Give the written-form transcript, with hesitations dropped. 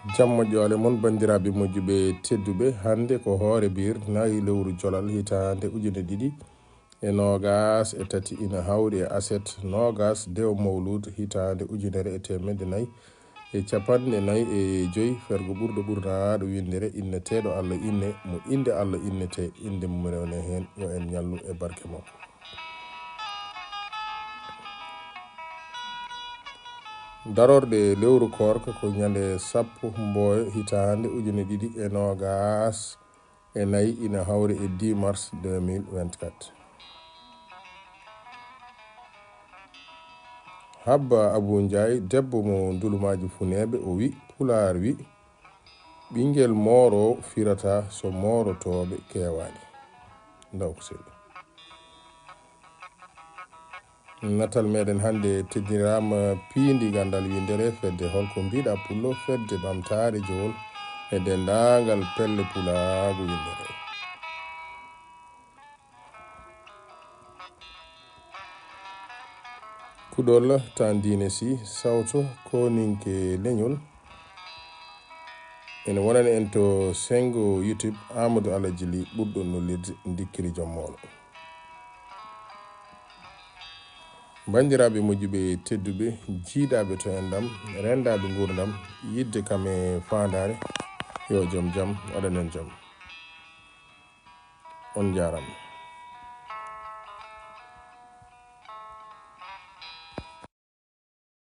jamma joole mon bandiraɓe moƴƴuɓe tedduɓe hande ko hoore bir nayi lewru jolal hitande ujune ɗiɗi e nogas e tati ina hawri e aset nogas dew mawlud hitande ujunere e temedde nayyi e capanɗe nayyi e joyi fergo ɓurɗo ɓurnaɗo windere inneteɗo Allah inne mo inde Allah innete inde mum rewne hen yo en ñallu e barke makko. darorde lewru korka ko ñande sappo mboyo hitande ujune ɗiɗi e nogas e nayyi ina hawri e 10 mars 2024. habba Abou Ndiaye debbo mo ndulumaji funeɓe o wi pular wi ɓinguel moro firata so morotoɓe kewani ndaw ko seeɗa. natal meɗen hande teddinirama piindi gandal windere fedde holko mbiɗa pullo fedde ɓamtare jowol e dendagal pelle pulaagu windere. kuɗol tandine si sawto koninke leñol ene wonani en to sengo YouTube Aamadou Alhajji li ɓurɗo nollirde ndikkiri jommolo. bandiraɓe moƴƴuɓe tedduɓe jiiɗaɓe to en ɗam rendaɓe gurdam yidde kam e fandare yo joom jaam waɗanen jaam on jarama.